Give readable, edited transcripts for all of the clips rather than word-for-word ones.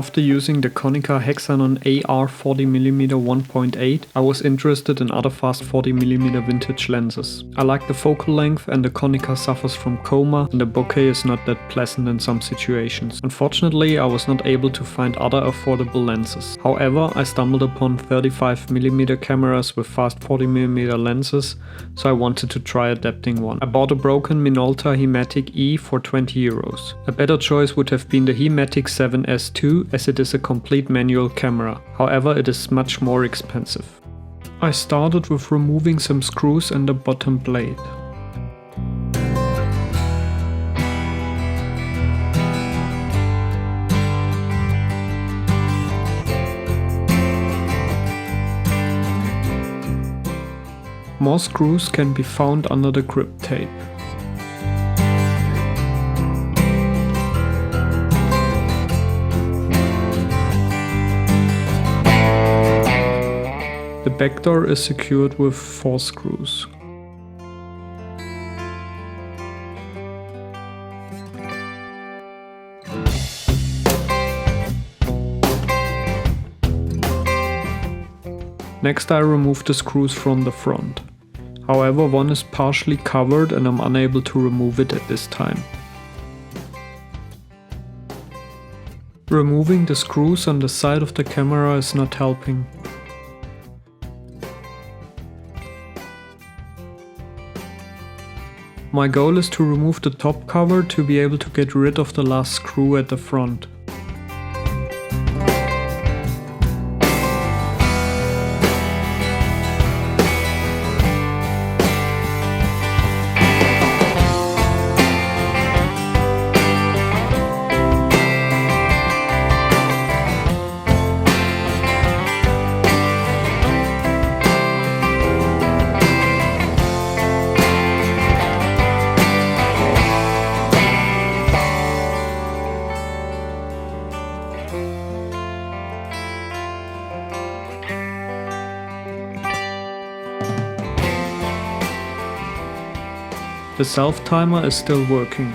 After using the Konica Hexanon AR 40mm 1.8, I was interested in other fast 40mm vintage lenses. I like the focal length, and the Konica suffers from coma, and the bokeh is not that pleasant in some situations. Unfortunately, I was not able to find other affordable lenses. However, I stumbled upon 35mm cameras with fast 40mm lenses, so I wanted to try adapting one. I bought a broken Minolta Hi-Matic E for €20. A better choice would have been the Hi-Matic 7S2, as it is a complete manual camera. However, it is much more expensive. I started with removing some screws and the bottom blade. More screws can be found under the grip tape. The back door is secured with 4 screws. Next, I remove the screws from the front. However, one is partially covered and I'm unable to remove it at this time. Removing the screws on the side of the camera is not helping. My goal is to remove the top cover to be able to get rid of the last screw at the front. The self-timer is still working.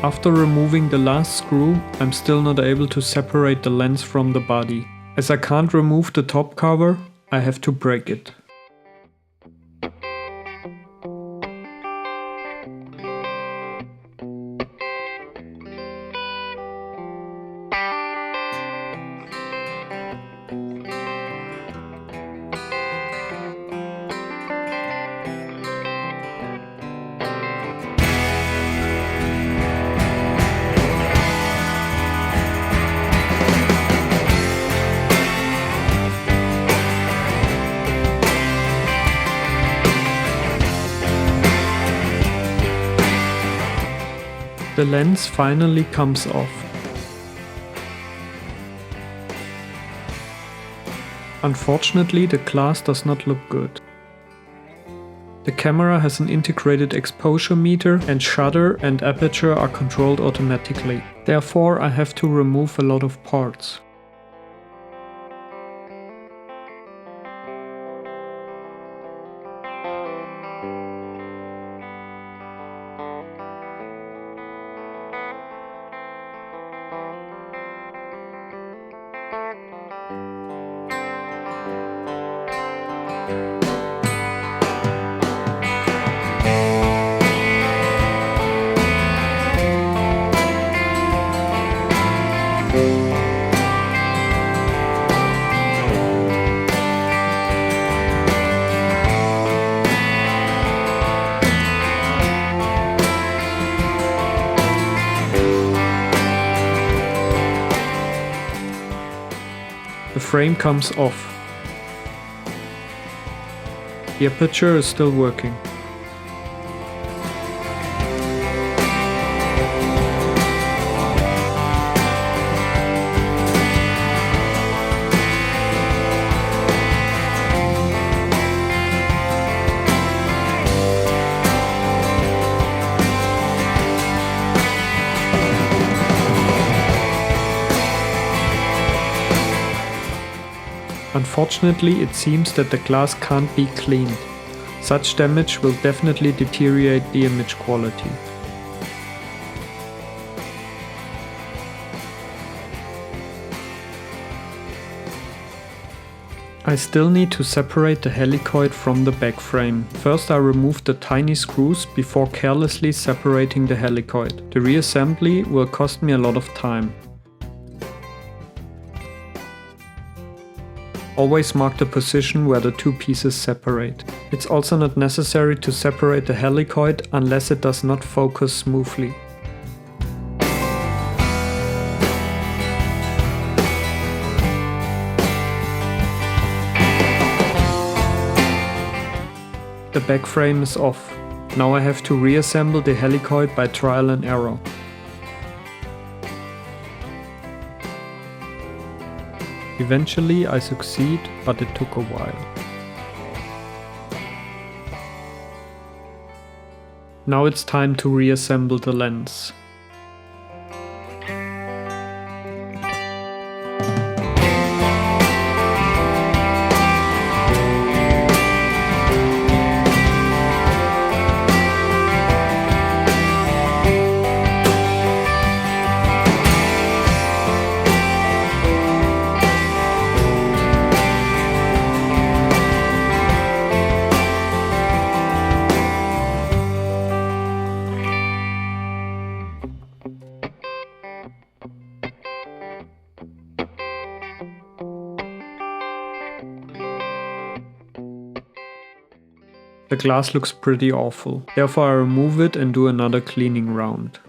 After removing the last screw, I'm still not able to separate the lens from the body. As I can't remove the top cover, I have to break it. The lens finally comes off. Unfortunately, the glass does not look good. The camera has an integrated exposure meter, and shutter and aperture are controlled automatically. Therefore, I have to remove a lot of parts. The frame comes off. The aperture is still working. Unfortunately, it seems that the glass can't be cleaned. Such damage will definitely deteriorate the image quality. I still need to separate the helicoid from the back frame. First I removed the tiny screws before carelessly separating the helicoid. The reassembly will cost me a lot of time. Always mark the position where the two pieces separate. It's also not necessary to separate the helicoid unless it does not focus smoothly. The back frame is off. Now I have to reassemble the helicoid by trial and error. Eventually I succeed, but it took a while. Now it's time to reassemble the lens. The glass looks pretty awful, therefore I remove it and do another cleaning round.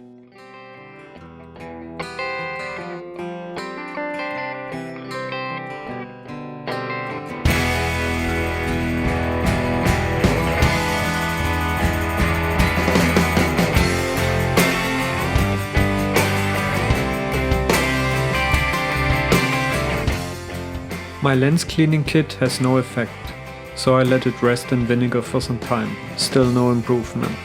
My lens cleaning kit has no effect, so I let it rest in vinegar for some time. Still no improvement.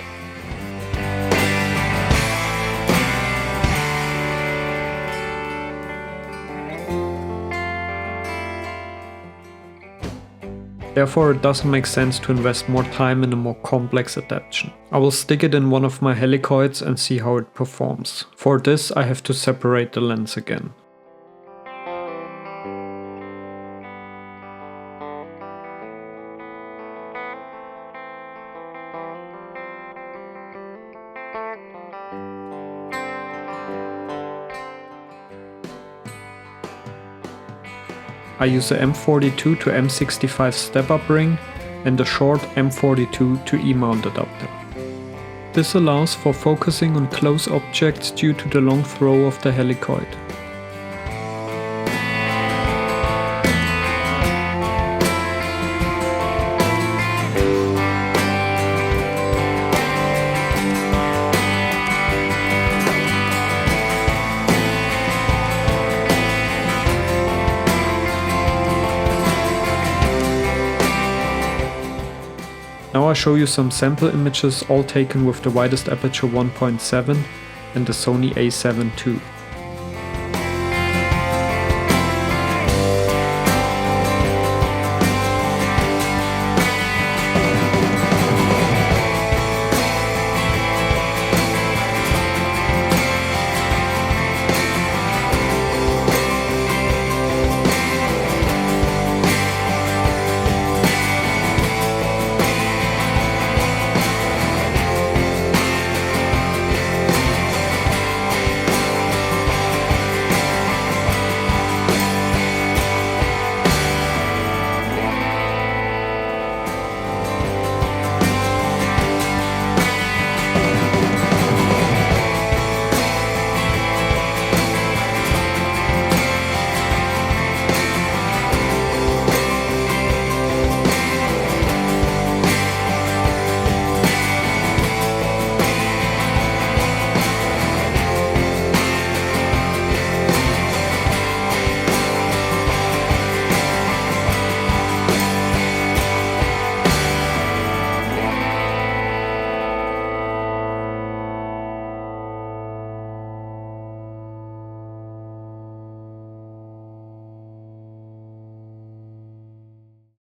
Therefore it doesn't make sense to invest more time in a more complex adaptation. I will stick it in one of my helicoids and see how it performs. For this I have to separate the lens again. I use a M42 to M65 step-up ring and a short M42 to E-mount adapter. This allows for focusing on close objects due to the long throw of the helicoid. Now I'll show you some sample images all taken with the widest aperture 1.7 and the Sony A7 II.